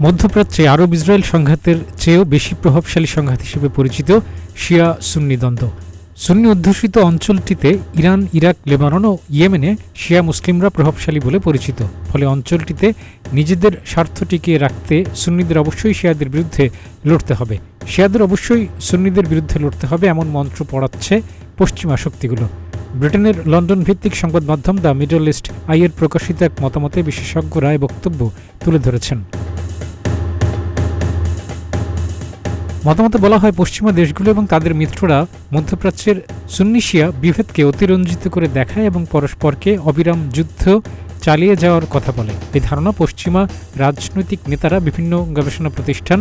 মধ্যপ্রাচ্যে Arab Israel সংঘাতের চেয়েও বেশি প্রভাবশালী সংঘাত হিসেবে পরিচিত শিয়া সুন্নি দ্বন্দ্ব। সুন্নি অধ্যুষিত অঞ্চলটিতে ইরান, ইরাক, লেবানন ও ইয়েমেনে শিয়া মুসলিমরা প্রভাবশালী বলে পরিচিত। ফলে অঞ্চলটিতে নিজেদের স্বার্থ টিকিয়ে রাখতে সুন্নিদের অবশ্যই শিয়াদের বিরুদ্ধে লড়তে হবে। শিয়াদের অবশ্যই সুন্নিদের বিরুদ্ধে লড়তে হবে এমন মন্ত্র পড়াচ্ছে পশ্চিমা শক্তিগুলো। ব্রিটেনের লন্ডন ভিত্তিক সংবাদ মাধ্যম দ্য মিডল ইস্ট আইয়ের প্রকাশিত এক মতামতে বিশেষজ্ঞরা এ বক্তব্য তুলে ধরেছেন। মতামতে বলা হয়, পশ্চিমা দেশগুলো এবং তাদের মিত্ররা মধ্যপ্রাচ্যের সুন্নি শিয়া বিভেদকে অতিরঞ্জিত করে দেখায় এবং পরস্পরকে অবিরাম যুদ্ধ চালিয়ে যাওয়ার কথা বলে। এই ধারণা পশ্চিমা রাজনৈতিক নেতারা, বিভিন্ন গবেষণা প্রতিষ্ঠান,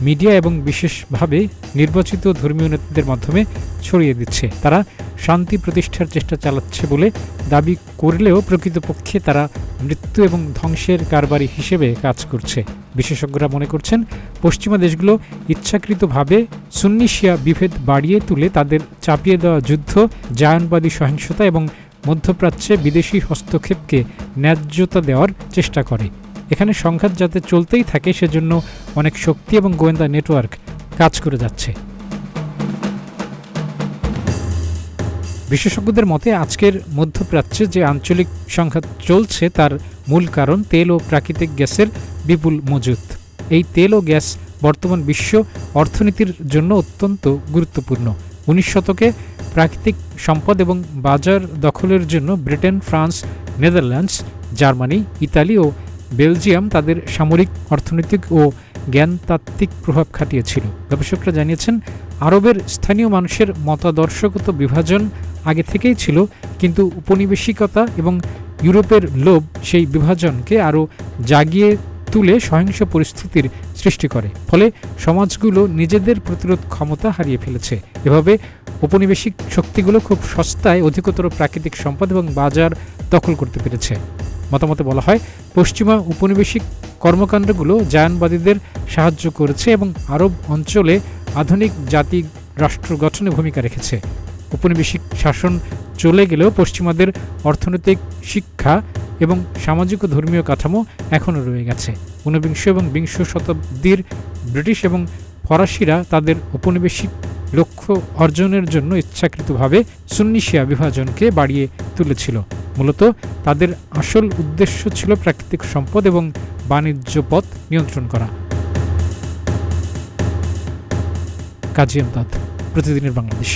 মিডিয়া এবং বিশেষভাবে নির্বাচিত ধর্মীয় নেতাদের মাধ্যমে ছড়িয়ে দিচ্ছে। তারা শান্তি প্রতিষ্ঠার চেষ্টা চালাচ্ছে বলে দাবি করলেও প্রকৃতপক্ষে তারা মৃত্যু এবং ধ্বংসের কারবারি হিসেবে কাজ করছে। বিশেষজ্ঞরা মনে করছেন, পশ্চিমা দেশগুলো ইচ্ছাকৃতভাবে সুন্নি শিয়া বিভেদ বাড়িয়ে তুলে তাদের চাপিয়ে দেওয়া যুদ্ধ, জায়নবাদী সহিংসতা এবং মধ্যপ্রাচ্যে বিদেশি হস্তক্ষেপকে ন্যায্যতা দেওয়ার চেষ্টা করে। এখানে সংঘাত যাতে চলতেই থাকে সেজন্য অনেক শক্তি এবং গোয়েন্দা নেটওয়ার্ক কাজ করে যাচ্ছে। বিশেষজ্ঞদের মতে, আজকের মধ্যপ্রাচ্যে যে আঞ্চলিক সংঘাত চলছে তার মূল কারণ তেল ও প্রাকৃতিক গ্যাসের বিপুল মজুত। এই তেল ও গ্যাস বর্তমান বিশ্ব অর্থনীতির জন্য অত্যন্ত গুরুত্বপূর্ণ। 19 শতকে প্রাকৃতিক সম্পদ এবং বাজার দখলের জন্য Britain, France, Netherlands, Germany, Italy ও বেলজিয়াম তাদের সামরিক, অর্থনৈতিক ও জ্ঞানতাত্ত্বিক প্রভাব খাটিয়েছিল। গবেষকরা জানিয়েছেন, আরবের স্থানীয় মানুষের মতাদর্শগত বিভাজন আগে থেকেই ছিল, কিন্তু উপনিবেশিকতা এবং ইউরোপের লোভ সেই বিভাজনকে আরও জাগিয়ে তুলে সহিংস পরিস্থিতির সৃষ্টি করে। ফলে সমাজগুলো নিজেদের প্রতিরোধ ক্ষমতা হারিয়ে ফেলেছে। এভাবে উপনিবেশিক শক্তিগুলো খুব সস্তায় অধিকতর প্রাকৃতিক সম্পদ এবং বাজার দখল করতে পেরেছে। মতামতে বলা হয়, পশ্চিমা উপনিবেশিক কর্মকাণ্ডগুলো জায়নবাদীদের সাহায্য করেছে এবং আরব অঞ্চলে আধুনিক জাতি রাষ্ট্র গঠনে ভূমিকা রেখেছে। উপনিবেশিক শাসন চলে গেলেও পশ্চিমাদের অর্থনৈতিক, শিক্ষা এবং সামাজিক ও ধর্মীয় কাঠামো এখনও রয়ে গেছে। 19 এবং 20 শতাব্দীর ব্রিটিশ এবং ফরাসিরা তাদের উপনিবেশিক লক্ষ্য অর্জনের জন্য ইচ্ছাকৃতভাবে সুন্নি শিয়া বিভাজনকে বাড়িয়ে তুলেছিল। মূলত তাদের আসল উদ্দেশ্য ছিল প্রাকৃতিক সম্পদ এবং বাণিজ্য পথ নিয়ন্ত্রণ করা। কাজী আমদাদ, প্রতিদিনের বাংলাদেশ।